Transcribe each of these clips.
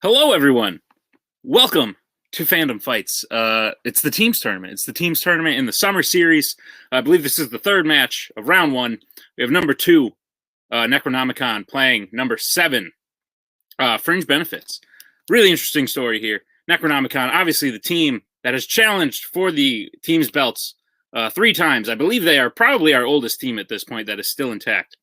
Hello, everyone. Welcome to Fandom Fights. It's the teams tournament. It's the teams tournament in the summer series. I believe this is the third match of round one. We have number 2, Necronomicon, playing number 7, Fringe Benefits. Really interesting story here. Necronomicon, obviously the team that has challenged for the team's belts 3 times. I believe they are probably our oldest team at this point that is still intact.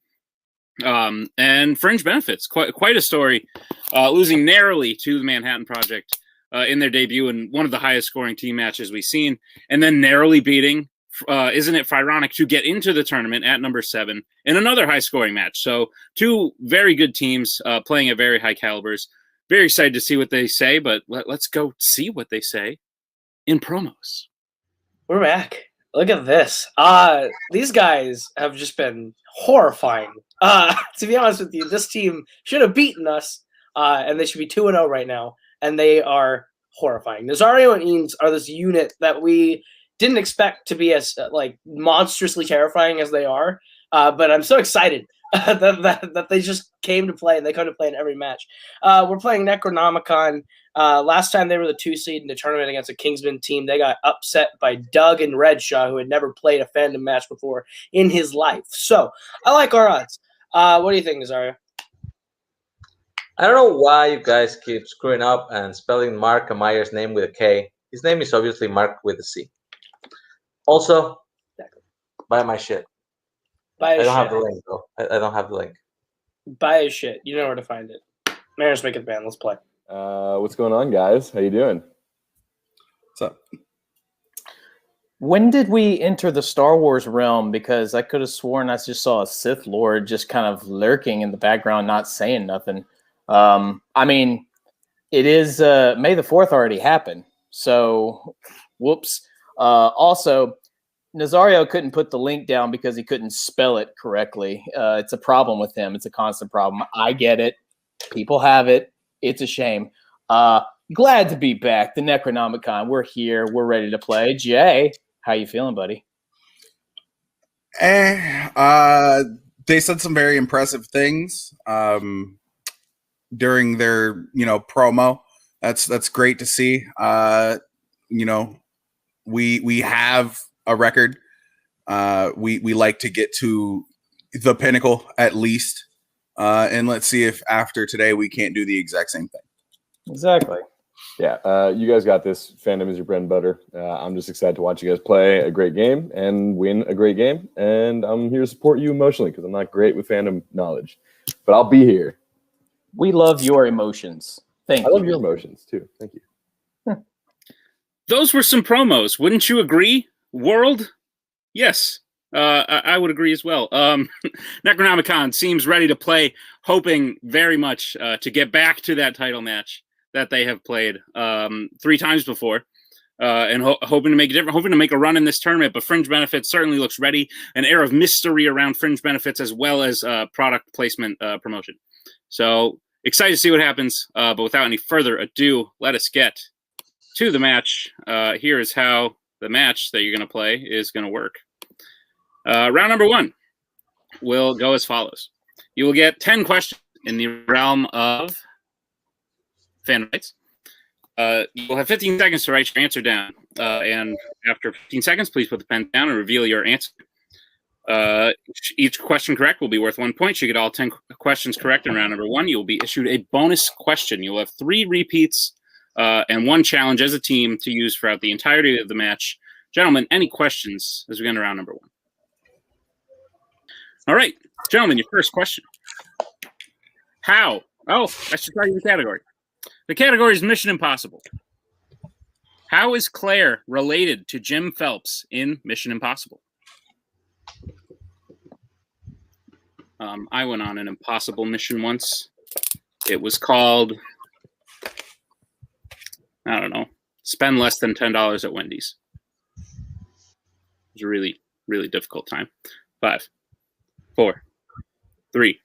And Fringe Benefits, quite a story, losing narrowly to the Manhattan Project in their debut in one of the highest scoring team matches we've seen, and then narrowly beating Isn't It Phyronic to get into the tournament at number 7 in another high scoring match. So 2 very good teams playing at very high calibers. Very excited to see what they say, but let's go see what they say in promos. We're back. Look at this. These guys have just been horrifying. To be honest with you, this team should have beaten us, and they should be 2-0 right now, and they are horrifying. Nazario and Eames are this unit that we didn't expect to be as monstrously terrifying as they are, but I'm so excited that they just came to play, and they come to play in every match. We're playing Necronomicon. Last time they were the 2 seed in the tournament against a Kingsman team, they got upset by Doug and Redshaw, who had never played a Fandom match before in his life. So I like our odds. What do you think, Nazario? I don't know why you guys keep screwing up and spelling Mark Ameyer's name with a K. His name is obviously Mark with a C. Also, buy my shit. I don't have the link, though. I don't have the link. Buy his shit. You know where to find it. Mariners Make It Band. Let's play. What's going on, guys? How you doing? What's up? When did we enter the Star Wars realm? Because I could have sworn I just saw a Sith Lord just kind of lurking in the background, not saying nothing. I mean, it is May the 4th already happened. So, whoops. Also, Nazario couldn't put the link down because he couldn't spell it correctly. It's a problem with him. It's a constant problem. I get it. People have it. It's a shame. Glad to be back. The Necronomicon. We're here. We're ready to play. Jay, how you feeling, buddy? They said some very impressive things during their, promo. That's great to see. We have a record. We like to get to the pinnacle at least. And let's see if after today we can't do the exact same thing. Exactly. Yeah, you guys got this. Fandom is your bread and butter. I'm just excited to watch you guys play a great game and win a great game. And I'm here to support you emotionally because I'm not great with fandom knowledge. But I'll be here. We love your emotions. Thank you. I love your emotions, too. Thank you. Those were some promos. Wouldn't you agree, world? Yes. I would agree as well. Necronomicon seems ready to play, hoping very much to get back to that title match that they have played 3 times before, and hoping to make a difference, hoping to make a run in this tournament. But Fringe Benefits certainly looks ready. An air of mystery around Fringe Benefits as well as product placement promotion. So excited to see what happens. But without any further ado, let us get to the match. Here is how the match that you're going to play is going to work. Round number 1 will go as follows. You will get 10 questions in the realm of fan fights. You will have 15 seconds to write your answer down. And after 15 seconds, please put the pen down and reveal your answer. Each question correct will be worth 1 point. You get all 10 questions correct in round number 1. You will be issued a bonus question. You will have 3 repeats and 1 challenge as a team to use throughout the entirety of the match. Gentlemen, any questions as we get into round number 1? All right, gentlemen, your first question. How? Oh, I should tell you the category. The category is Mission Impossible. How is Claire related to Jim Phelps in Mission Impossible? I went on an impossible mission once. It was called, I don't know, spend less than $10 at Wendy's. It was a really, really difficult time. 5, 4, 3,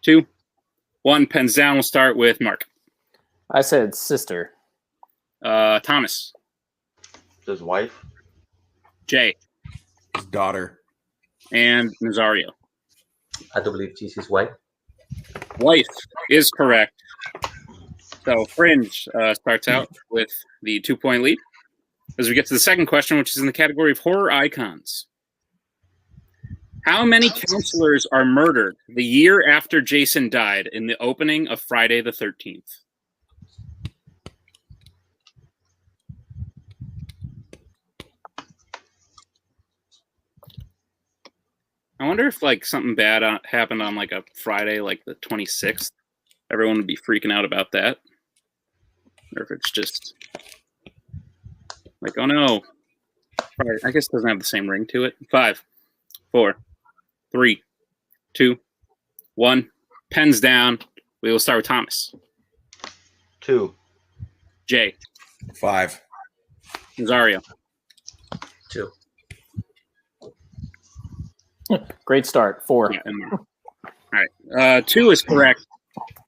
2, 1. Pens down. We'll start with Mark. I said sister. Thomas. His wife. Jay. His daughter. And Nazario. I do believe she's his wife. Wife is correct. So Fringe starts out with the 2-point lead. As we get to the second question, which is in the category of horror icons. How many counselors are murdered the year after Jason died in the opening of Friday the 13th? I wonder if like something bad happened on like a Friday, like the 26th. Everyone would be freaking out about that. Or if it's just like, oh no. I guess it doesn't have the same ring to it. 5, 4, 3, 2, 1. Pens down. We will start with Thomas. 2. Jay. 5. Nazario. 2. Great start. 4. Yeah, all right. 2 is correct.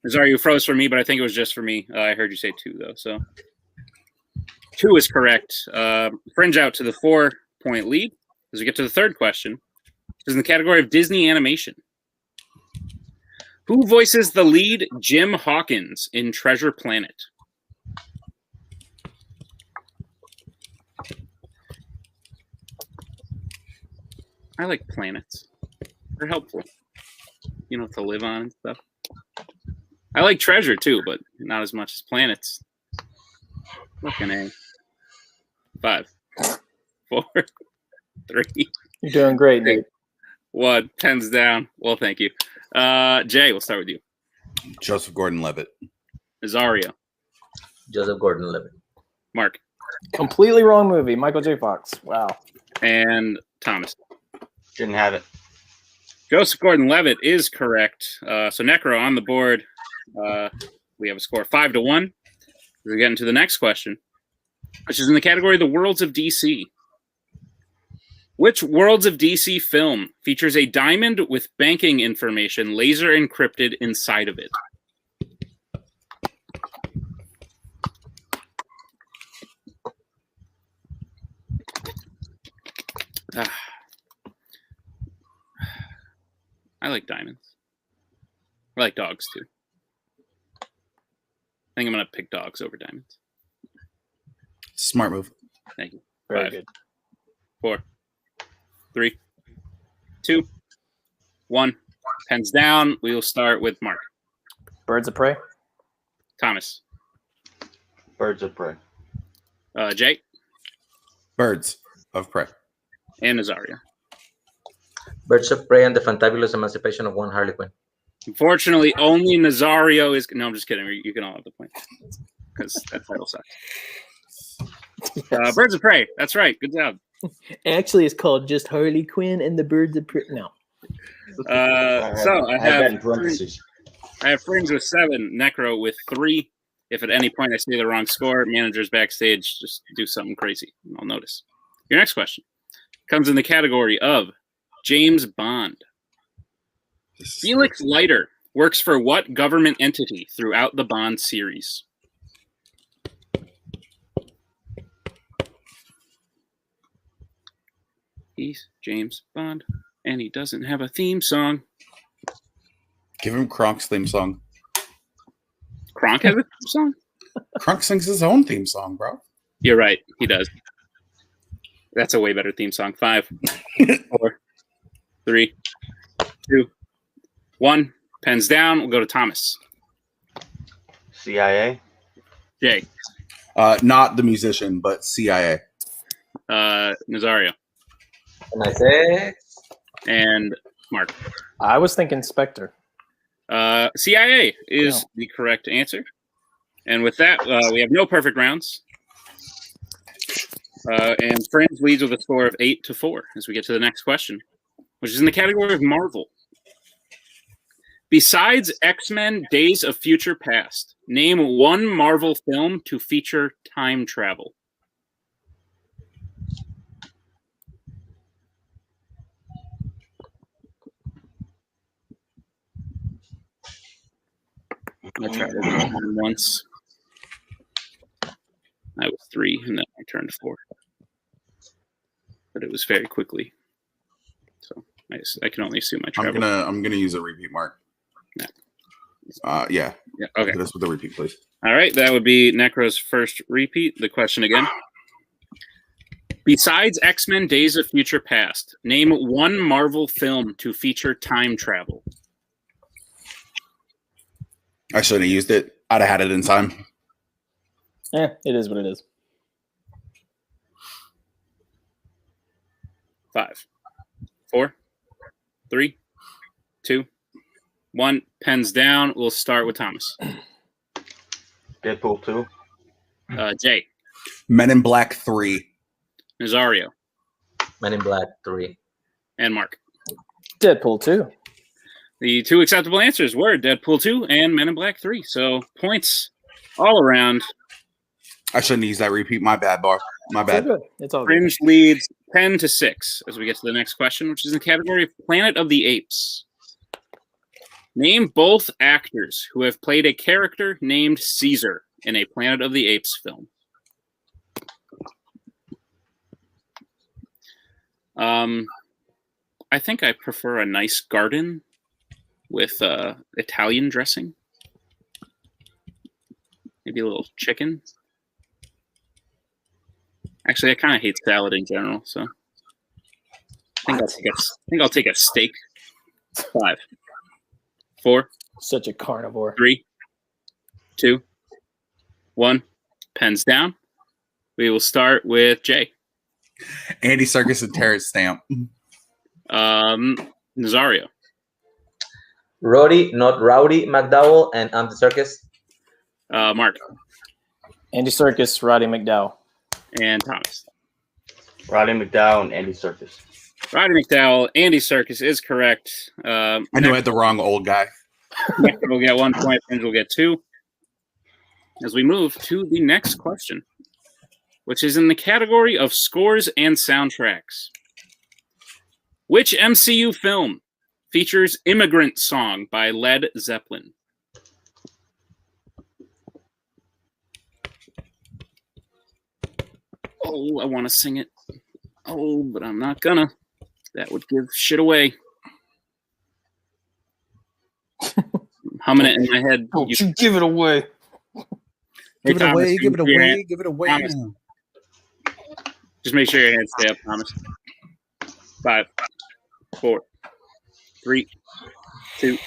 Nazario froze for me, but I think it was just for me. I heard you say 2, though. So 2 is correct. Fringe out to the 4-point lead. As we get to the third question, which is in the category of Disney animation. Who voices the lead Jim Hawkins in Treasure Planet? I like planets. They're helpful. You know, to live on and stuff. I like treasure too, but not as much as planets. Fucking A. 5, 4, 3. You're doing great, Nate. 1. Pens down. Well, thank you. Jay, we'll start with you. Joseph Gordon-Levitt. Nazario. Joseph Gordon-Levitt. Mark. Completely wrong movie. Michael J. Fox. Wow. And Thomas. Didn't have it. Joseph Gordon-Levitt is correct. So Necro on the board. We have a score of 5-1. We're getting to the next question, which is in the category of the Worlds of DC. Which Worlds of DC film features a diamond with banking information laser encrypted inside of it? I like diamonds. I like dogs too. I think I'm going to pick dogs over diamonds. Smart move. Thank you. Very 5, good. 4, 3, 2, 1. Pens down. We will start with Mark. Birds of Prey. Thomas. Birds of Prey. Jay. Birds of Prey. And Nazario. Birds of Prey and the Fantabulous Emancipation of One Harley Quinn. Unfortunately, only Nazario is... No, I'm just kidding. You can all have the point. Because that title sucks. Birds of Prey. That's right. Good job. Actually, it's called just Harley Quinn and the Birds of Prey. No. So I that in have parentheses. Fringe with 7, Necro with 3. If at any point I say the wrong score, managers backstage just do something crazy. I'll notice. Your next question comes in the category of James Bond. Felix Leiter works for what government entity throughout the Bond series? He's James Bond, and he doesn't have a theme song. Give him Kronk's theme song. Kronk has a theme song? Kronk sings his own theme song, bro. You're right. He does. That's a way better theme song. 5, 4, 3, 2, 1. Pens down. We'll go to Thomas. CIA. Jay. Not the musician, but CIA. Nazario. MI6. And Mark. I was thinking Spectre. CIA is the correct answer. And with that, we have no perfect rounds. And Fringe leads with a score of 8-4 as we get to the next question, which is in the category of Marvel. Besides X-Men Days of Future Past, name one Marvel film to feature time travel. I tried it once. I was 3, and then I turned 4. But it was very quickly. So I can only assume I traveled. I'm gonna use a repeat, Mark. Yeah. Yeah. Okay. Hit us with a repeat, please. All right, that would be Necro's first repeat. The question again. Besides X-Men Days of Future Past, name one Marvel film to feature time travel. I shouldn't have used it. I'd have had it in time. It is what it is. 5, 4, 3, 2, 1. Pens down. We'll start with Thomas. Deadpool 2. Jay. Men in Black 3. Nazario. Men in Black 3. And Mark. Deadpool 2. The two acceptable answers were Deadpool 2 and Men in Black 3. So points all around. I shouldn't use that repeat. My bad, Bar. My It's all bad. good. It's all good. Fringe leads 10-6 as we get to the next question, which is in the category of Planet of the Apes. Name both actors who have played a character named Caesar in a Planet of the Apes film. I think I prefer a nice garden with Italian dressing. Maybe a little chicken. Actually, I kind of hate salad in general, so I think I'll take a steak. 5, 4, Such a carnivore. 3, 2, 1. Pens down. We will start with Jay. Andy Serkis and Terrence Stamp. Nazario. Roddy, not Rowdy McDowell, and Andy Serkis. Mark. Andy Serkis, Roddy McDowell. And Thomas. Roddy McDowell and Andy Serkis. Roddy McDowell, Andy Serkis is correct. I knew I had the wrong old guy. Next we'll get 1 point. Fringe will get 2. As we move to the next question, which is in the category of scores and soundtracks. Which MCU film features Immigrant Song by Led Zeppelin? Oh, I want to sing it. Oh, but I'm not gonna. That would give shit away. I'm humming it in my head. Don't you give it away. Hey, Thomas, give it your away, hand- give it away. Thomas. Just make sure your hands stay up, Thomas. 5, 4, 3, 2,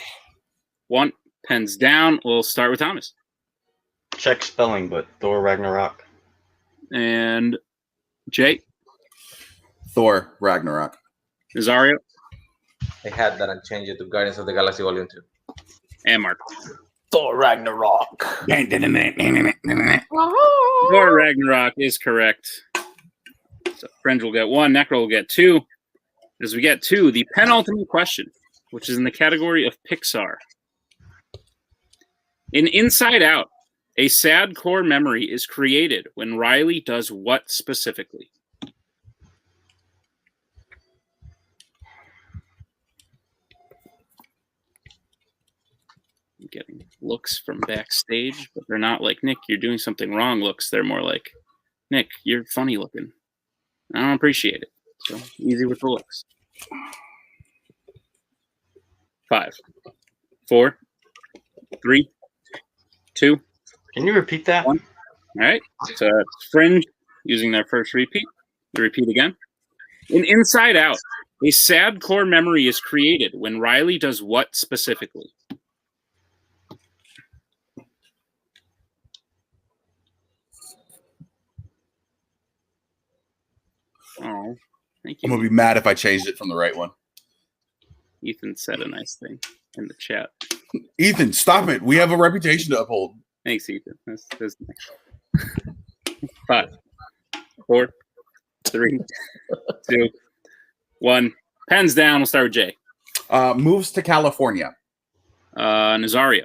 1. Pens down. We'll start with Thomas. Check spelling, but Thor Ragnarok. And Jay. Thor Ragnarok. Nazario. I had that and changed it to Guardians of the Galaxy Volume 2. And Mark. Thor Ragnarok. Thor Ragnarok is correct. So Fringe will get 1. Necro will get 2. As we get to the penultimate question, which is in the category of Pixar. In Inside Out, a sad core memory is created when Riley does what specifically? I'm getting looks from backstage, but they're not like, Nick, you're doing something wrong looks. They're more like, Nick, you're funny looking. I don't appreciate it. So easy with the looks. 5, 4, 3, 2. Can you repeat that? 1. All right. So Fringe using their first repeat. The repeat again. In Inside Out, a sad core memory is created when Riley does what specifically? Oh, thank I'm you. gonna be mad if I changed it from the right one. Ethan said a nice thing in the chat. Ethan, stop it. We have a reputation to uphold. Thanks, Ethan. That's nice. 5, 4, 3, 2, 1. Pens down. We'll start with Jay. Moves to California. Nazario.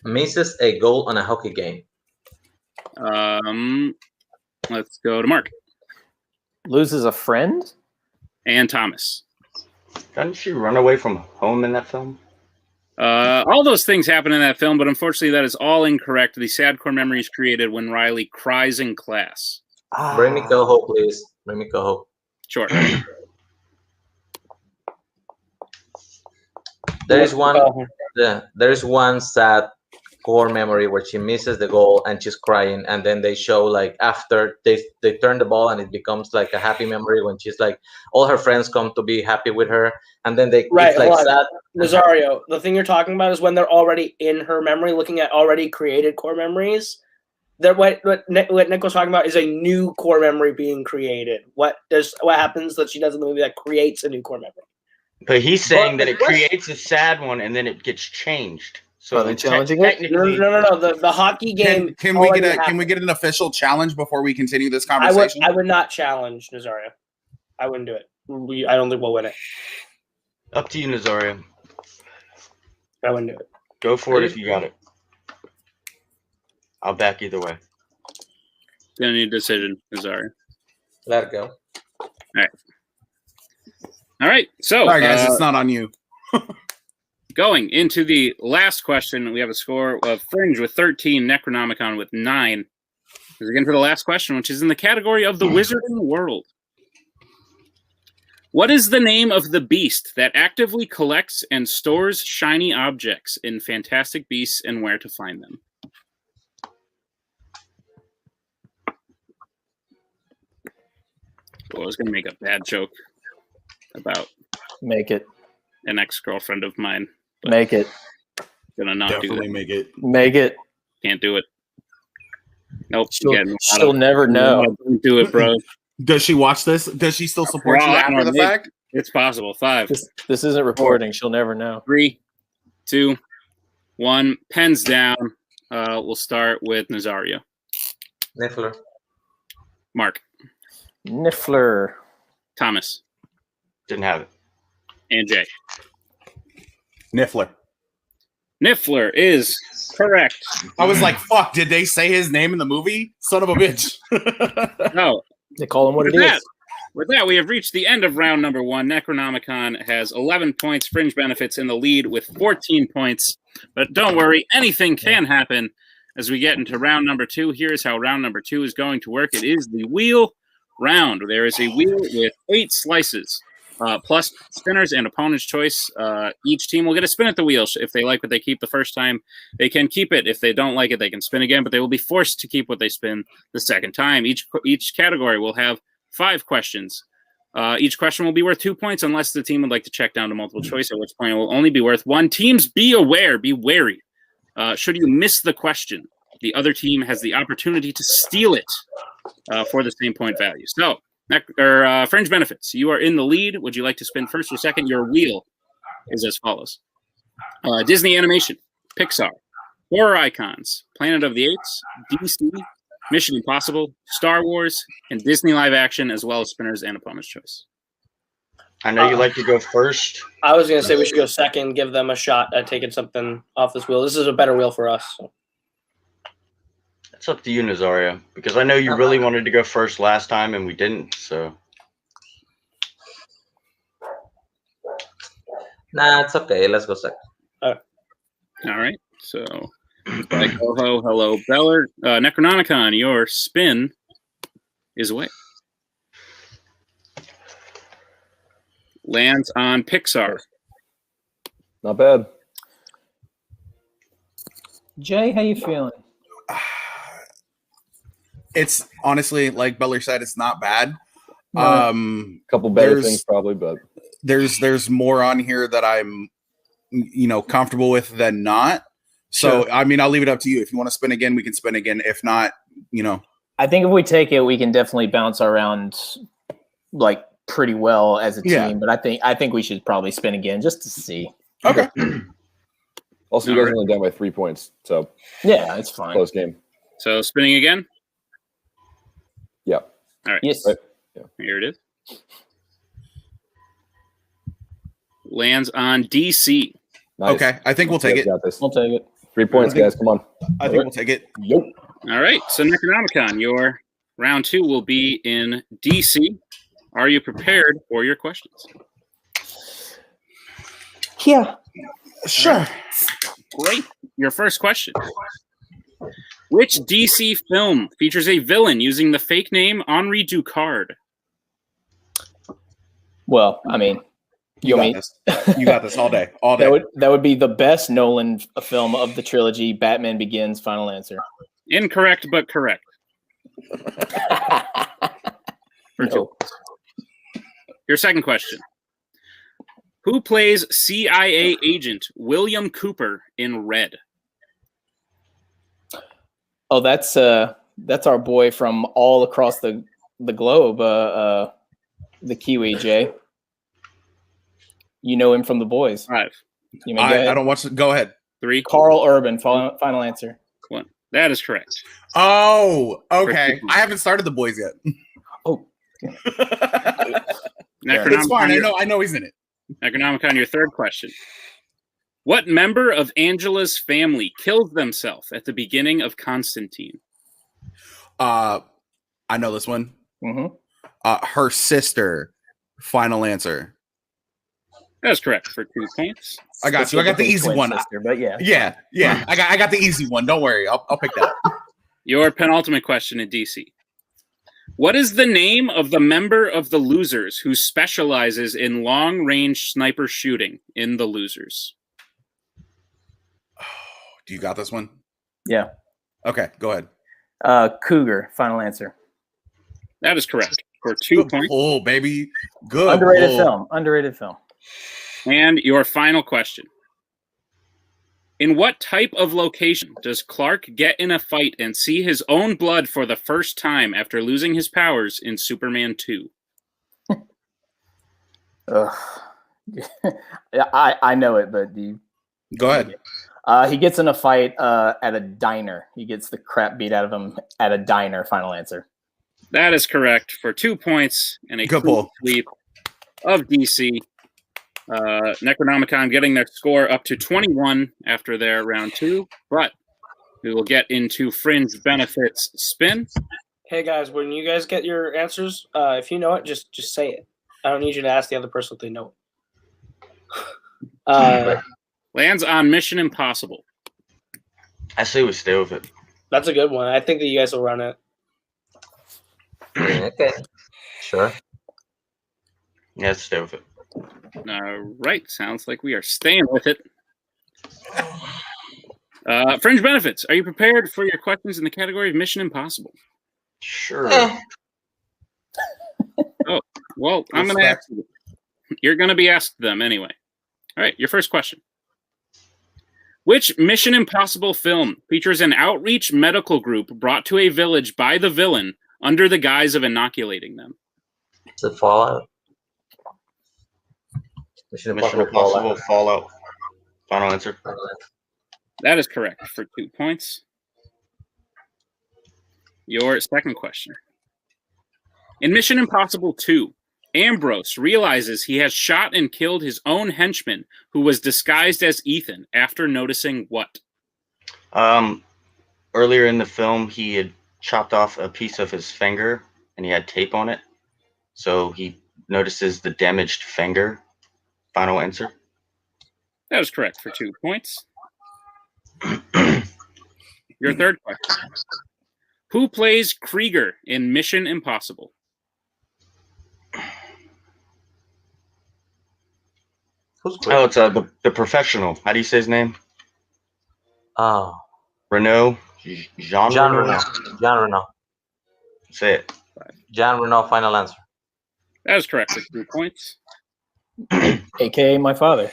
Misses a goal on a hockey game. Let's go to Mark Loses a friend? and Thomas. Doesn't she run away from home in that film? All those things happen in that film, but unfortunately, that is all incorrect. The sad core memory is created when Riley cries in class. Bring me Coho, please. Bring me Coho. Sure. There is one. There is one sad core memory where she misses the goal and she's crying, and then they show like after they turn the ball and it becomes like a happy memory when she's like all her friends come to be happy with her, and then it's like sad. Nazario, the thing you're talking about is when they're already in her memory, looking at already created core memories. What Nick was talking about is a new core memory being created. What happens that she does in the movie that creates a new core memory? But he's saying that it creates a sad one and then it gets changed. So Are they challenging it? No. The hockey game. Can we get an official challenge before we continue this I conversation? would not challenge Nazario. I wouldn't do it. I don't think we'll win it. Up to you, Nazario. I wouldn't do it. Go for it if you got it. I'll back either way. Gonna need a decision, Nazario. Let it go. All right. So, Sorry, guys, it's not on you. going into the last question, we have a score of Fringe with 13, Necronomicon with 9. Again, for the last question, which is in the category of the wizarding world. What is the name of the beast that actively collects and stores shiny objects in Fantastic Beasts and Where to Find Them? Well, I was going to make a bad joke about Make it. an ex-girlfriend of mine. Make it. Gonna not Definitely do make it. Make it. Can't do it. Nope. She'll never know. Don't do it, bro. Does she watch this? Does she still support Well, you I after don't the know. fact? It's possible. 5, This isn't recording. She'll never know. 3, 2, 1. Pens down. We'll start with Nazario. Niffler. Mark. Niffler. Thomas. Didn't have it. And Jay. Niffler. Niffler is correct. I was like, fuck, did they say his name in the movie? Son of a bitch. No. They call him what it With is. that, with that, we have reached the end of round number 1. Necronomicon has 11 points. Fringe Benefits in the lead with 14 points. But don't worry, anything can happen as we get into round number 2. Here's how round number 2 is going to work. It is the wheel round. There is a wheel with 8 slices, plus spinners and opponent's choice. Each team will get a spin at the wheel. If they like what they keep the first time, they can keep it. If they don't like it, they can spin again, but they will be forced to keep what they spin the second time. Each category will have 5 questions. Each question will be worth 2 points unless the team would like to check down to multiple choice, at which point it will only be worth 1. Teams, be wary. Should you miss the question, the other team has the opportunity to steal it for the same point value. So, Fringe Benefits, you are in the lead. Would you like to spin first or second? Your wheel is as follows. Disney Animation, Pixar, Horror Icons, Planet of the Apes, DC, Mission Impossible, Star Wars, and Disney Live Action, as well as spinners and opponent's choice. I know you like to go first. I was going to say we should go second, give them a shot at taking something off this wheel. This is a better wheel for us. So. It's up to you, Nazario, because I know you really wanted to go first last time and we didn't. So Nah, it's okay. Let's go second. All right. So, like, hello, Beller. Necronomicon, your spin is away. Lands on Pixar. Not bad. Jay, how you feeling? It's honestly, like Beller said, it's not bad. Couple better things probably, but there's more on here that I'm comfortable with than not. So I mean, I'll leave it up to you. If you want to spin again, we can spin again. If not, I think if we take it, we can definitely bounce around like pretty well as a team. But I think we should probably spin again just to see. Okay. Also, you guys are only down by 3 points, so yeah, it's fine. Close game. So, spinning again? Yeah. All right. Yes. Right. Here it is. Lands on DC. Nice. Okay, I think we'll take it. Got this. We'll take it. 3 points, guys. Come on. I think we'll take it. Yep. All right. So, Necronomicon, your round 2 will be in DC. Are you prepared for your questions? Yeah. Sure. Great. Your first question. Which DC film features a villain using the fake name Henri Ducard? Well, I mean, You got this. You got this all day. All day. That would be the best Nolan film of the trilogy. Batman Begins. Final answer. Incorrect, but correct. For two. Your second question. Who plays CIA agent William Cooper in Red? Oh, that's our boy from all across the globe, the Kiwi Jay. You know him from The Boys. 5. You may go ahead. I don't want to go ahead. 3. Carl Urban. Final answer. 1. That is correct. Oh, okay. I haven't started The Boys yet. Oh, It's fine. I know he's in it. Necronomicon, your third question. What member of Angela's family kills themselves at the beginning of Constantine? I know this one. Mm-hmm. Her sister. Final answer. That's correct for 2 points. I got you. I got the easy one. Sister, but yeah. Yeah. I got the easy one. Don't worry. I'll pick that up. Your penultimate question in DC. What is the name of the member of the Losers who specializes in long-range sniper shooting in the Losers? Do you got this one? Yeah. Okay, go ahead. Cougar. Final answer. That is correct for 2 points. Oh, baby. Good. Underrated film. And your final question. In what type of location does Clark get in a fight and see his own blood for the first time after losing his powers in Superman 2? I know it, but do you... Go ahead. He gets in a fight at a diner. He gets the crap beat out of him at a diner. Final answer. That is correct for 2 points and a Good pull. sweep of DC. Necronomicon getting their score up to 21 after their round 2, but we will get into Fringe benefits spin. Hey guys, when you guys get your answers, if you know it, just say it. I don't need you to ask the other person if they know it. Lands on Mission Impossible. I say we stay with it. That's a good one. I think that you guys will run it. Okay. Sure. Yeah, let's stay with it. All right, sounds like we are staying with it. Fringe benefits. Are you prepared for your questions in the category of Mission Impossible? Sure. Oh, well, I'm going to ask you. You're going to be asked them anyway. All right, your first question. Which Mission Impossible film features an outreach medical group brought to a village by the villain under the guise of inoculating them? Is it Fallout? Mission Impossible Fallout. Final answer. That is correct for 2 points. Your second question. In Mission Impossible 2, Ambrose realizes he has shot and killed his own henchman who was disguised as Ethan after noticing what? Earlier in the film, he had chopped off a piece of his finger and he had tape on it. So he notices the damaged finger. Final answer. That is correct for 2 points. Your third question. Who plays Krieger in Mission Impossible? Oh, it's the professional. How do you say his name? Oh. Renault? Jean Reno. Jean Reno. Say it. Jean Reno, final answer. That is correct for 3 points. AKA my father.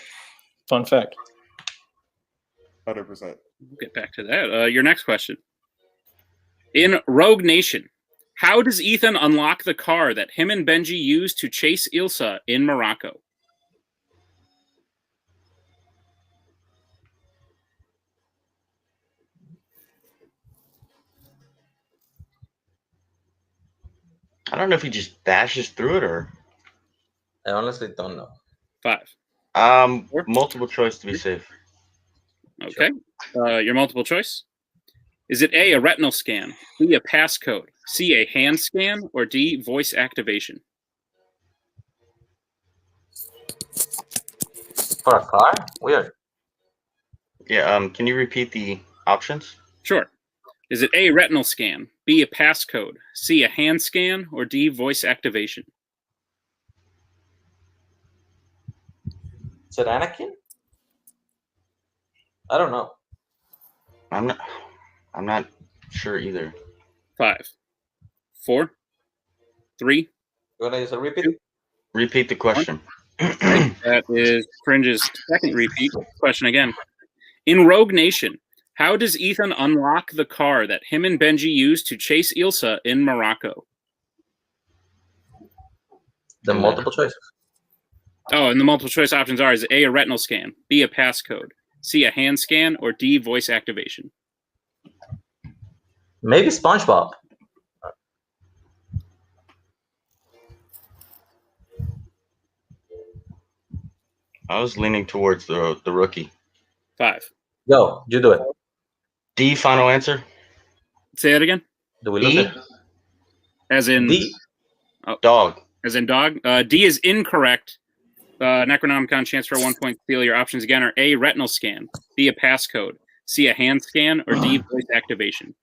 Fun fact. 100%. We'll get back to that. Your next question. In Rogue Nation, how does Ethan unlock the car that him and Benji used to chase Ilsa in Morocco? I don't know if he just dashes through it or... I honestly don't know. 5. Multiple choice to be safe. Okay. Your multiple choice. Is it A, a retinal scan, B, a passcode, C, a hand scan, or D, voice activation? For a car? Weird. Yeah, can you repeat the options? Sure. Is it A, retinal scan, B, a passcode, C, a hand scan, or D, voice activation? Is it Anakin? I don't know. I'm not sure either. 5, 4, 3. You want to use a repeat? Repeat the question. That is Fringe's second repeat question again. In Rogue Nation, how does Ethan unlock the car that him and Benji used to chase Ilsa in Morocco? The multiple choices. Oh, and the multiple choice options are: is A, a retinal scan, B, a passcode, C, a hand scan, or D, voice activation? Maybe SpongeBob. I was leaning towards the rookie. 5. Go, you do it. D, final answer. Say that again. Do we lose D? it? As in D. Dog. As in dog. D is incorrect. Necronomicon, chance for a 1 point steal. Your options again are A, retinal scan, B, a passcode, C, a hand scan, or D, voice activation.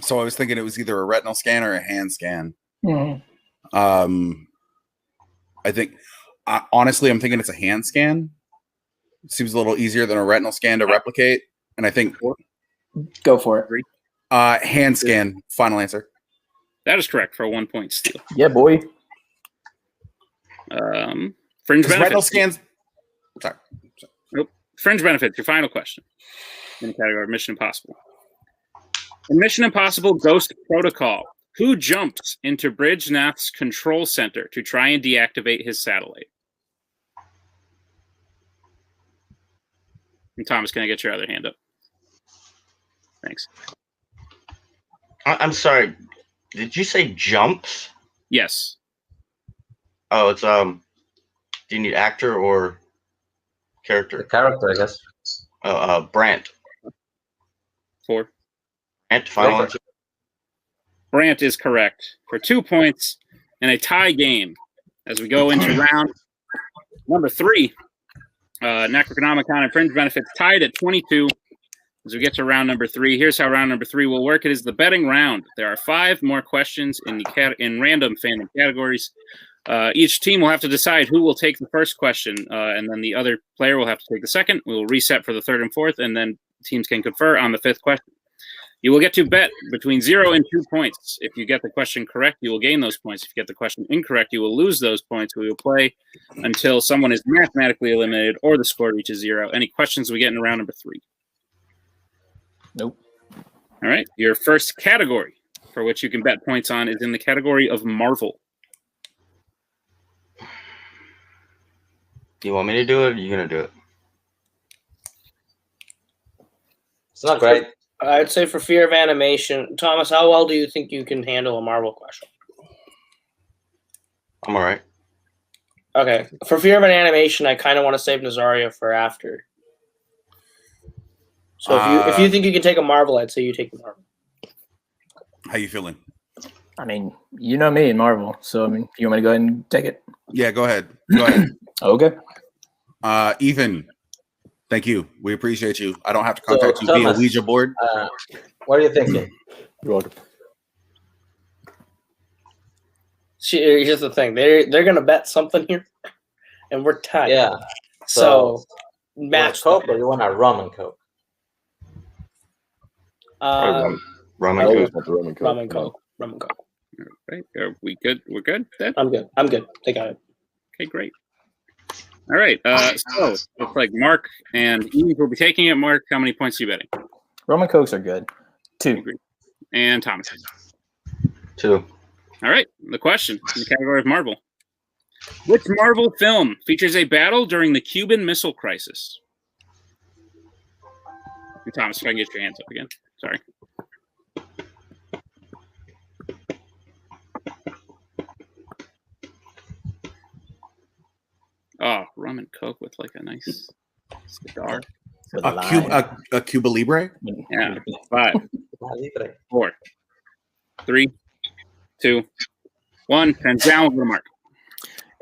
So I was thinking it was either a retinal scan or a hand scan. Mhm. I think, honestly, I'm thinking it's a hand scan. It seems a little easier than a retinal scan to replicate. And I think Go for it. hand scan, final answer. That is correct for a 1 point steal. Yeah, boy. Fringe Retinal benefits. scans. Sorry. Nope. Fringe benefits. Your final question in the category of Mission Impossible. In Mission Impossible Ghost Protocol, who jumps into Bridge Nath's control center to try and deactivate his satellite? And Thomas, can I get your other hand up? Thanks. I'm sorry. Did you say jumps? Yes. Oh, it's do you need actor or The character? character, I guess. Brant. 4. Brant, final Go for answer. Brant is correct for 2 points in a tie game as we go into round number 3. Necronomicon and Fringe benefits tied at 22. As we get to round number 3, here's how round number 3 will work. It is the betting round. There are 5 more questions in random fandom categories. Each team will have to decide who will take the first question, and then the other player will have to take the second. We will reset for the third and fourth, and then teams can confer on the 5th question. You will get to bet between 0 and 2 points. If you get the question correct, you will gain those points. If you get the question incorrect, you will lose those points. We will play until someone is mathematically eliminated or the score reaches 0. Any questions we get in round number 3? Nope. All right. Your first category for which you can bet points on is in the category of Marvel. You want me to do it or are you going to do it? It's not great. I'd say for fear of animation, Thomas, how well do you think you can handle a Marvel question? I'm all right. Okay. For fear of an animation, I kind of want to save Nazario for after. So if you think you can take a Marvel, I'd say you take the Marvel. How you feeling? I mean, you know me in Marvel, so I mean, you want me to go ahead and take it? Yeah, go ahead. Go ahead. Okay. Ethan, thank you. We appreciate you. I don't have to contact you Thomas, via Ouija board. What are you thinking? You're welcome. Here's the thing: they're gonna bet something here, and we're tied. Yeah. So You want match. Coke or you want a rum and Coke? Rum I and always Coke. want the Roman Coke. Rum and Coke. Rum and Coke. All right. Are we good? We're good then? I'm good. I'm good. They got it. Okay, great. All right. So looks like Mark and Eve will be taking it. Mark, how many points are you betting? Roman Cokes are good. 2. And Thomas. 2. All right. The question in the category of Marvel. Which Marvel film features a battle during the Cuban Missile Crisis? And Thomas, if I can get your hands up again. Sorry. Oh, rum and Coke with like a nice cigar. With A Cuba Libre? Yeah. 5, 4, 3, 2, 1. Pens down with the mark.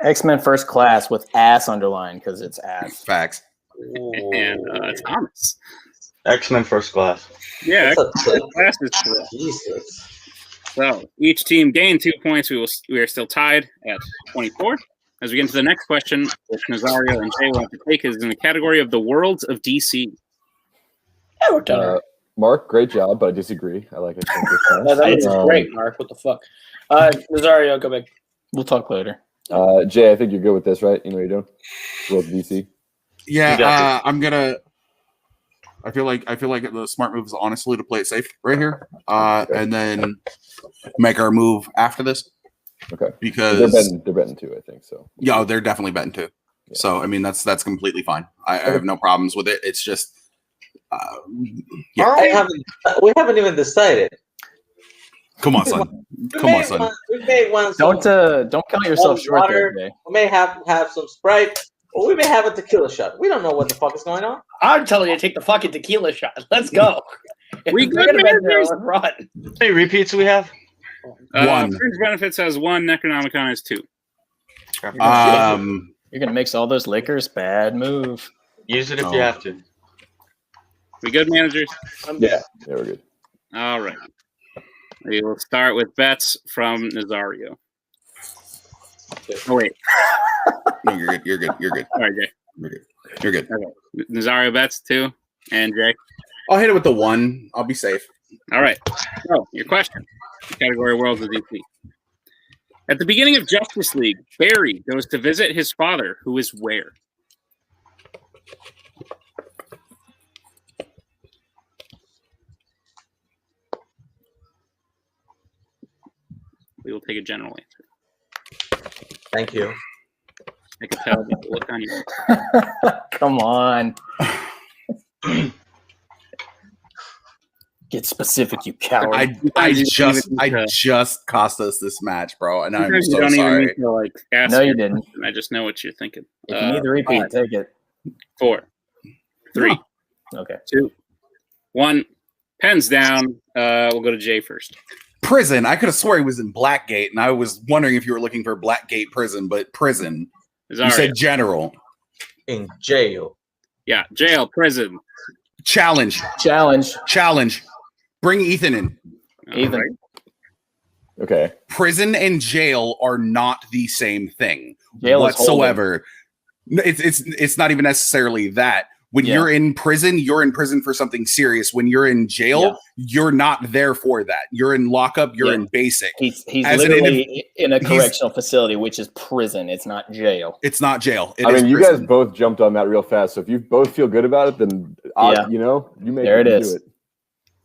X-Men First Class with ass underlined because it's ass. Facts. And Thomas. X-Men First Class. Yeah, That's a class is correct. Jesus. So each team gained 2 points. We are still tied at 24. As we get into the next question, which Nazario and Jay will have to take, is in the category of the worlds of DC. Yeah, we're done. Mark, great job, but I disagree. I like it. No, that means it's great, Mark. What the fuck? Nazario, go back. We'll talk later. Jay, I think you're good with this, right? You know what you're doing? World of DC. Yeah, I'm gonna. I feel like the smart move is honestly to play it safe right here, and then make our move after this. Okay. Because they're betting too, I think so. Yeah, they're definitely betting too. Yeah. So I mean, that's completely fine. I have no problems with it. It's just, yeah. We haven't even decided. Come on, son. Come on, son. We may want don't count yourself short there, Jay. We may have some Sprite, or we may have a tequila shot. We don't know what the fuck is going on. I'm telling you to take the fucking tequila shot. Let's go. We good, run. How many repeats do we have? One. Fringe Benefits has 1. Necronomicon has 2. You're gonna mix all those liquors. Bad move. Use it if you have to. We good, managers? Yeah, we're good. All right. We will start with bets from Nazario. Oh wait. No, you're good. You're good. You're good. All right, Jay. You're good. Okay. Nazario bets 2, and Jay. I'll hit it with the 1. I'll be safe. All right. So, your question. Category Worlds of DC. At the beginning of Justice League, Barry goes to visit his father, who is where? We will take a general answer. Thank you. I can tell by the look on you. Come on. Get specific, you coward. I just cost us this match, bro, and I'm so don't sorry. Even need to, like, ask No, you didn't. I just know what you're thinking. If you need to repeat, 5, take it. 4, 3, Okay. 2, 1. Pens down. We'll go to Jay first. Prison. I could have swore he was in Blackgate, and I was wondering if you were looking for Blackgate prison, but prison. You said general. In jail. Yeah, jail, prison. Challenge. Bring Ethan in. Ethan. Right. Okay. Prison and jail are not the same thing Jail whatsoever. It's not even necessarily that. When you're in prison for something serious. When you're in jail, you're not there for that. You're in lockup. You're in basic. He's literally in a correctional facility, which is prison. It's not jail. It's not jail. I mean, you guys both jumped on that real fast. So if you both feel good about it, then you may do it.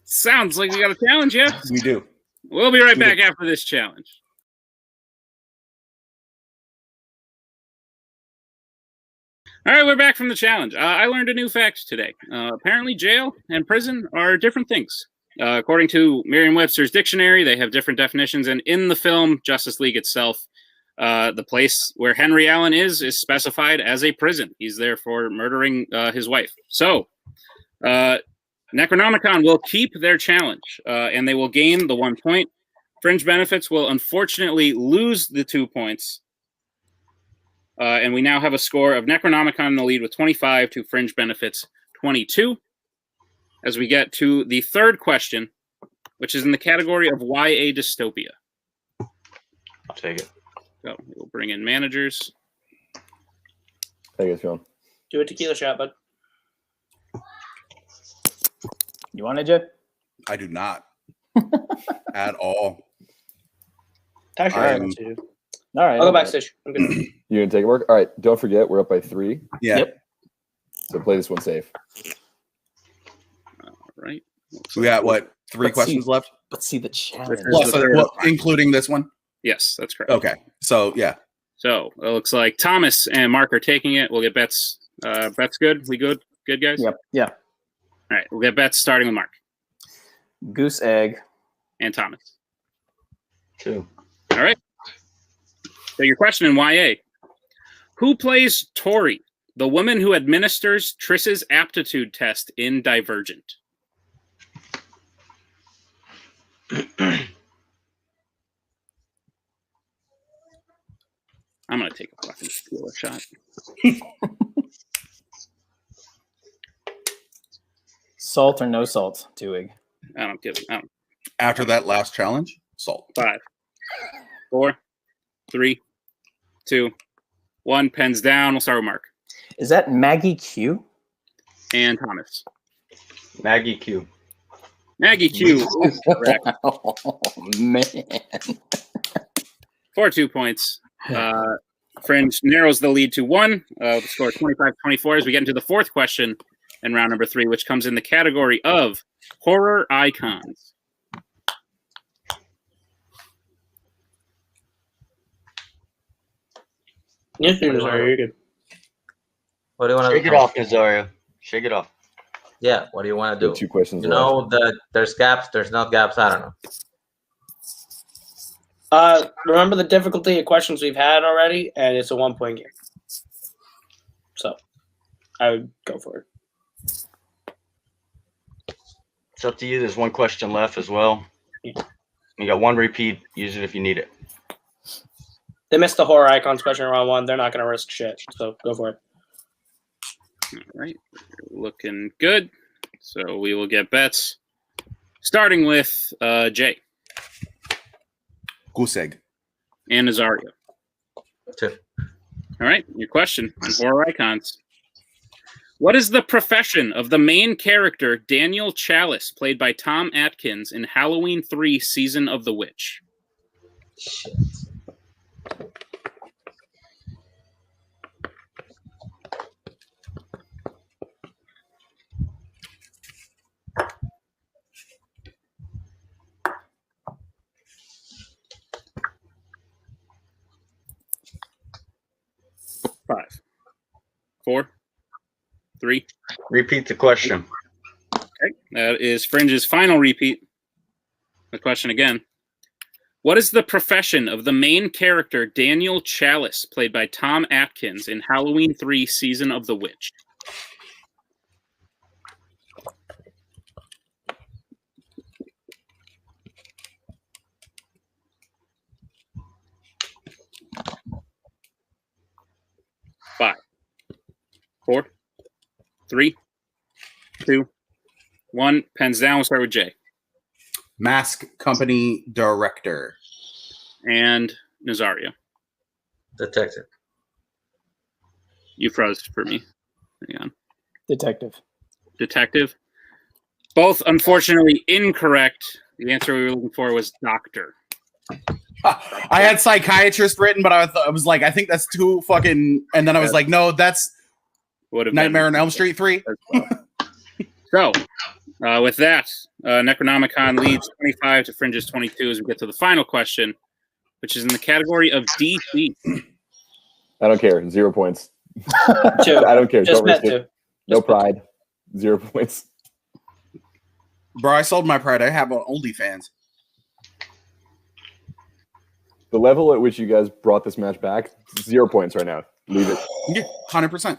Sounds like we got a challenge, yeah? We do. We'll be right back after this challenge. All right, we're back from the challenge. I learned a new fact today. Apparently, jail and prison are different things. According to Merriam-Webster's dictionary, they have different definitions. And in the film Justice League itself, the place where Henry Allen is specified as a prison. He's there for murdering his wife. So, Necronomicon will keep their challenge, and they will gain the 1 point. Fringe Benefits will unfortunately lose the 2 points. And we now have a score of Necronomicon in the lead with 25 to Fringe Benefits 22. As we get to the third question, which is in the category of YA dystopia. I'll take it. So we'll bring in managers. How you guys feeling? Do a tequila shot, bud. You want it, Jay? I do not. At all. All right. All right. I'll go backstage. I'm good. You gonna take it, work? All right. Don't forget, we're up by 3. Yeah. Yep. So play this one safe. All right. We got what? 3 Let's questions left? Let's see the challenge. Plus the Including this one? Yes, that's correct. Okay. So yeah. So it looks like Thomas and Mark are taking it. We'll get bets. Bets good? We good? Good, guys? Yep. Yeah. All right. We'll get bets starting with Mark Goose egg. and Thomas. 2. All right. So your question in YA. Who plays Tori, the woman who administers Triss's aptitude test in Divergent? I'm going to take a fucking tequila shot. Salt or no salt, Tuig? I don't give it. After that last challenge, salt. 5, 4, 3, 2, 1, pens down. We'll start with Mark. Is that Maggie Q? And Thomas. Maggie Q. Maggie Q is correct. Oh, man. For 2 points. Fringe narrows the lead to 1. The score 25-24 as we get into the fourth question in round number 3, which comes in the category of horror icons. Yes, you're good. What do you want to Shake it off, Nazario. Shake it off. Yeah, what do you want to do? 2 questions You left. know that there's gaps, there's not gaps. I don't know. Remember the difficulty of questions we've had already, and it's a 1-point game. So, I would go for it. It's up to you. There's 1 question left as well. You got 1 repeat. Use it if you need it. They missed the horror icons question in round 1. They're not going to risk shit. So, go for it. All right. Looking good. So we will get bets. Starting with Jay. Goose egg. And Nazario. 2. All right. Your question on horror icons. What is the profession of the main character, Daniel Chalice, played by Tom Atkins in Halloween 3 Season of the Witch? Shit. Five, 4, 3. Repeat the question. Okay. That is Fringe's final repeat. The question again. What is the profession of the main character, Daniel Chalice, played by Tom Atkins in Halloween 3 Season of the Witch? Five, 4, 3, 2, 1. Pens down. We'll start with Jay. Mask company director. And Nazario. Detective. You froze for me. Hang on. Detective. Detective. Both, unfortunately, incorrect. The answer we were looking for was doctor. I had psychiatrist written, but I was like, I think that's too fucking. And then I was like, no, that's Would have Nightmare been on Elm Street 3. So, with that, Necronomicon leads 25 to Fringe's 22 as we get to the final question, which is in the category of DC. I don't care. 0 points. 2. I don't care. Just Don't risk meant it. to. No pride. 0 points. Bro, I sold my pride. I have OnlyFans. The level at which you guys brought this match back, 0 points right now. Leave it. Yeah, 100%.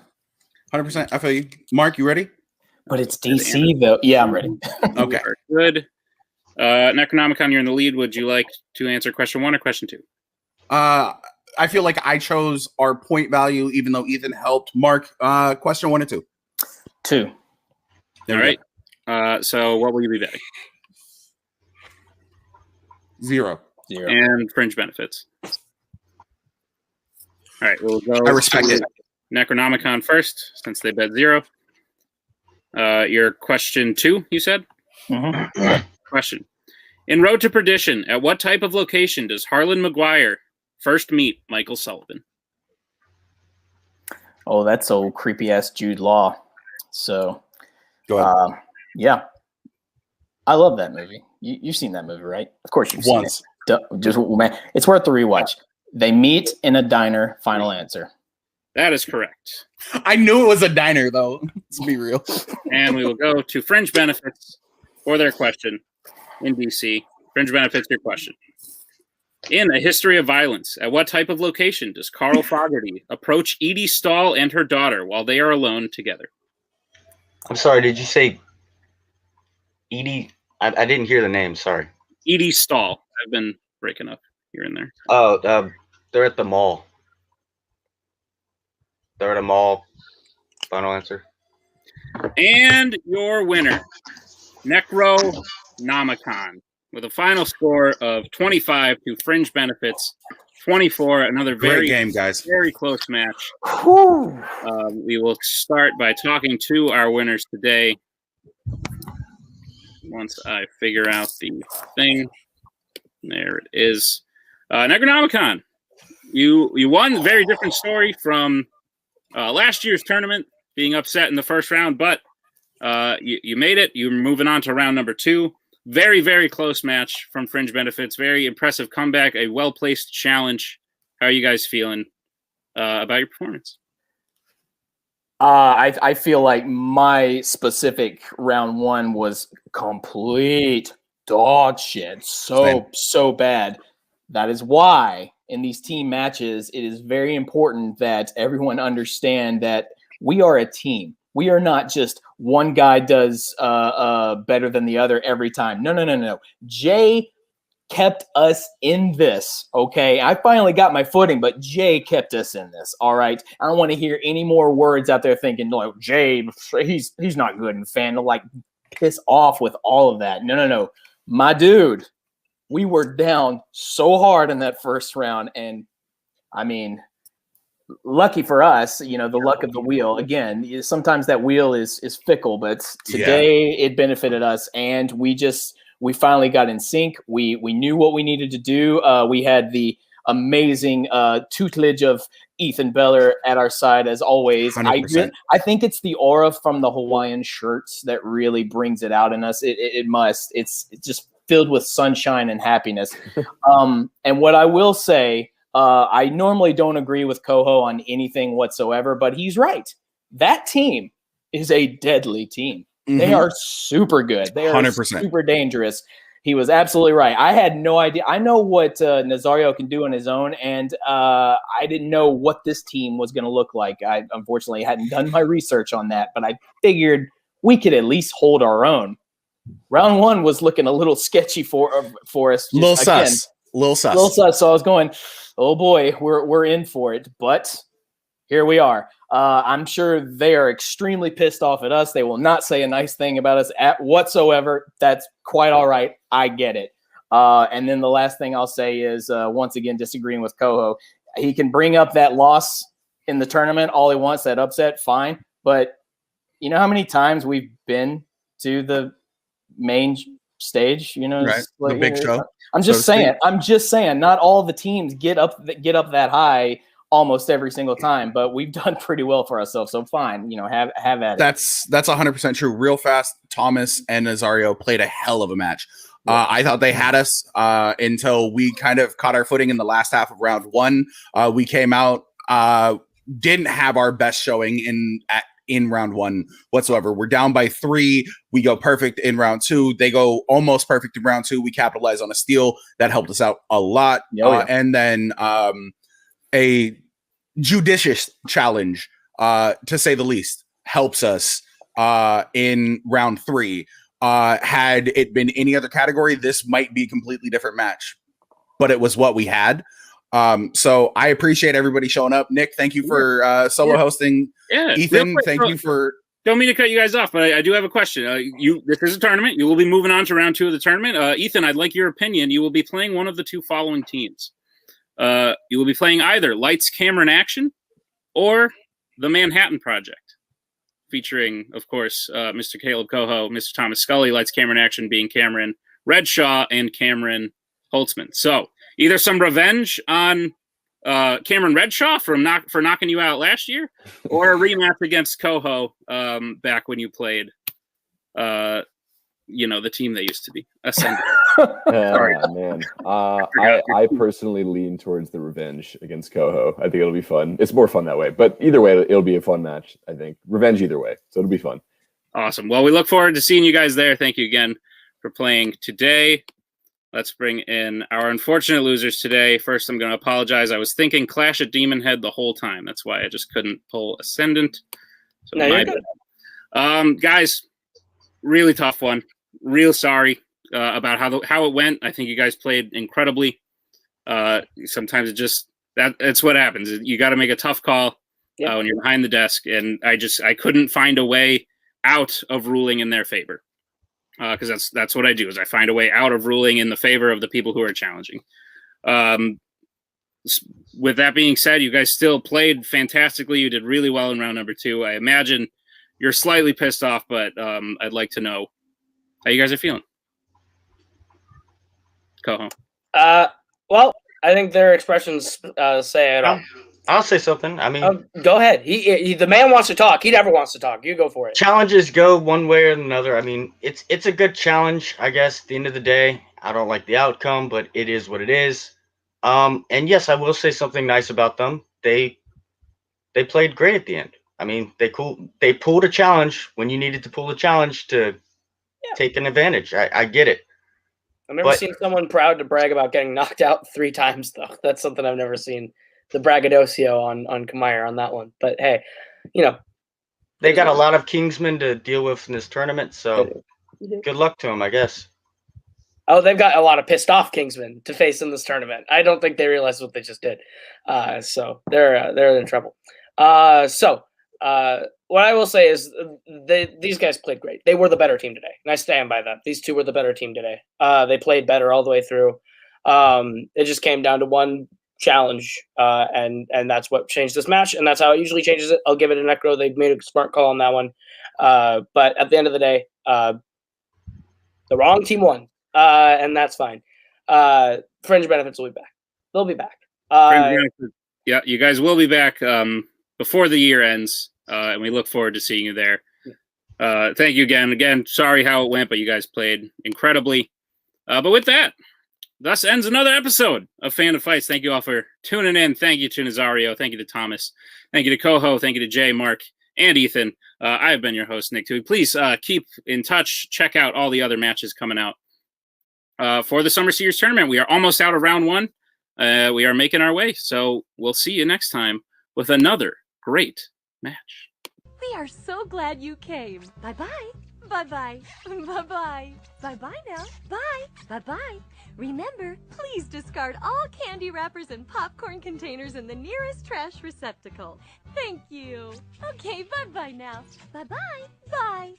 100%. I feel you. Mark, you ready? But it's DC, though. Yeah, I'm ready. Okay. Good. Necronomicon, you're in the lead. Would you like to answer question 1 or question 2? I feel like I chose our point value, even though Ethan helped. Mark, question 1 and 2. 2. There All we right. So what will you be betting? go. 0. 0. And Fringe benefits. All right. We'll go. I respect it. Necronomicon first, since they bet 0. Your question 2, you said? Mhm. Question. In Road to Perdition, at what type of location does Harlan Maguire first meet Michael Sullivan? Oh, that's old creepy ass Jude Law. So, Go ahead. yeah, I love that movie. You've seen that movie, right? Of course you've seen Once. it. Just man, it's worth the rewatch. They meet in a diner. Final answer. That is correct. I knew it was a diner, though. Let's be real. And we will go to Fringe benefits for their question in DC. Fringe benefits, your question. In A History of Violence, at what type of location does Carl Fogarty approach Edie Stahl and her daughter while they are alone together? I'm sorry. Did you say Edie? I didn't hear the name. Sorry. Edie Stahl. I've been breaking up here and there. Oh, they're at the mall. They're at a mall. Final answer. And your winner, Necronomicon, with a final score of 25 to Fringe Benefits 24. Another very Great game, guys. very close match. Whew. We will start by talking to our winners today. Once I figure out the thing, there it is. Necronomicon, you won. Very different story from last year's tournament, being upset in the first round, but you made it. You're moving on to round number 2. Very, very close match from Fringe Benefits. Very impressive comeback. A well-placed challenge. How are you guys feeling about your performance? I feel like my specific round 1 was complete dog shit. So bad. That is why in these team matches, it is very important that everyone understand that we are a team. We are not just one guy does better than the other every time. No. Jay kept us in this, okay? I finally got my footing, but Jay kept us in this, all right? I don't want to hear any more words out there thinking, like, Jay, he's not good in Fandom. Like, piss off with all of that. No. My dude, we were down so hard in that first round, and, I mean, lucky for us, the luck of the wheel. Again, sometimes that wheel is fickle, but today it benefited us, and we finally got in sync. We knew what we needed to do. We had the amazing tutelage of Ethan Beller at our side as always. 100%. I think it's the aura from the Hawaiian shirts that really brings it out in us. It must. It's just filled with sunshine and happiness. And what I will say, I normally don't agree with Koho on anything whatsoever, but he's right. That team is a deadly team. They are super good. They are 100%. super dangerous. He was absolutely right. I had no idea. I know what Nazario can do on his own, and I didn't know what this team was going to look like. I unfortunately hadn't done my research on that, but I figured we could at least hold our own. Round 1 was looking a little sketchy for us. Little sus. So I was going, oh boy, we're in for it. But here we are. I'm sure they are extremely pissed off at us. They will not say a nice thing about us whatsoever. That's quite all right. I get it. And then the last thing I'll say is, once again, disagreeing with Koho. He can bring up that loss in the tournament all he wants, that upset, fine. But you know how many times we've been to the main stage? Right. Like, the big show. I'm just saying, not all the teams get up that high almost every single time, but we've done pretty well for ourselves. So fine, have at it. That's 100% true. Real fast, Thomas and Nazario played a hell of a match. I thought they had us until we kind of caught our footing in the last half of round 1. We came out, didn't have our best showing in round 1 whatsoever. We're down by 3. We go perfect in round 2. They go almost perfect in round 2. We capitalize on a steal that helped us out a lot. And then a judicious challenge, to say the least, helps us in round 3. Had it been any other category, this might be a completely different match, but it was what we had. So I appreciate everybody showing up. Nick, thank you for solo hosting. Ethan, thank you for... Don't mean to cut you guys off, but I do have a question. This is a tournament. You will be moving on to round 2 of the tournament. Ethan, I'd like your opinion. You will be playing one of the 2 following teams. You will be playing either Lights, Camera, and Action or the Manhattan Project, featuring, of course, Mr. Caleb Coho, Mr. Thomas Scully, Lights, Camera, and Action being Cameron Redshaw and Cameron Holtzman. So either some revenge on Cameron Redshaw for knocking you out last year, or a rematch against Coho back when you played, the team they used to be. Ascendant. Man. I personally lean towards the revenge against Coho. I think it'll be fun. It's more fun that way. But either way, it'll be a fun match, I think. Revenge either way. So it'll be fun. Awesome. Well, we look forward to seeing you guys there. Thank you again for playing today. Let's bring in our unfortunate losers today. First, I'm going to apologize. I was thinking Clash at Demon Head the whole time. That's why I just couldn't pull Ascendant. So no, you're good. Guys, really tough one. Real sorry about how it went. I think you guys played incredibly. Sometimes that's what happens. You got to make a tough call when you're behind the desk, and I couldn't find a way out of ruling in their favor. because that's what I do. Is I find a way out of ruling in the favor of the people who are challenging. With that being said, you guys still played fantastically. You did really well in round number 2. I imagine you're slightly pissed off, but I'd like to know how you guys are feeling. Coho. Well, I think their expressions say it all. I'll say something. I mean, Go ahead. He the man wants to talk. He never wants to talk. You go for it. challenges go one way or another. I mean, it's a good challenge, I guess. At the end of the day, I don't like the outcome, but it is what it is. And yes, I will say something nice about them. They played great at the end. I mean, they pulled a challenge when you needed to pull a challenge to take an advantage. I get it. I've never seen someone proud to brag about getting knocked out 3 times, though. That's something I've never seen. The braggadocio on Kamair on that one. But hey, they got a lot of Kingsmen to deal with in this tournament, so good luck to them, I guess. Oh, they've got a lot of pissed off Kingsmen to face in this tournament. I don't think they realize what they just did. So they're in trouble. What I will say is these guys played great. They were the better team today, and I stand by that. These 2 were the better team today. They played better all the way through. It just came down to one challenge, and that's what changed this match, and that's how it usually changes it. I'll give it a Necro. They made a smart call on that one. But at the end of the day, the wrong team won, and that's fine. Fringe Benefits will be back. They'll be back. Yeah, you guys will be back before the year ends, and we look forward to seeing you there. Thank you again. Again, sorry how it went, but you guys played incredibly. But with that, thus ends another episode of Fandom Fights. Thank you all for tuning in. Thank you to Nazario. Thank you to Thomas. Thank you to Coho. Thank you to Jay, Mark, and Ethan. I've been your host, Nick Tui. Please keep in touch. Check out all the other matches coming out for the Summer Series Tournament. We are almost out of round 1. We are making our way. So we'll see you next time with another great match. We are so glad you came. Bye-bye. Bye-bye. Bye-bye. Bye-bye now. Bye. Bye-bye. Remember, please discard all candy wrappers and popcorn containers in the nearest trash receptacle. Thank you. Okay, bye-bye now. Bye-bye. Bye.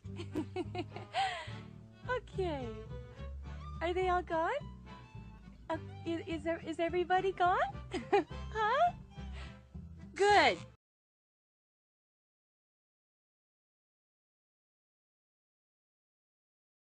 Okay. Are they all gone? Is everybody gone? Huh? Good.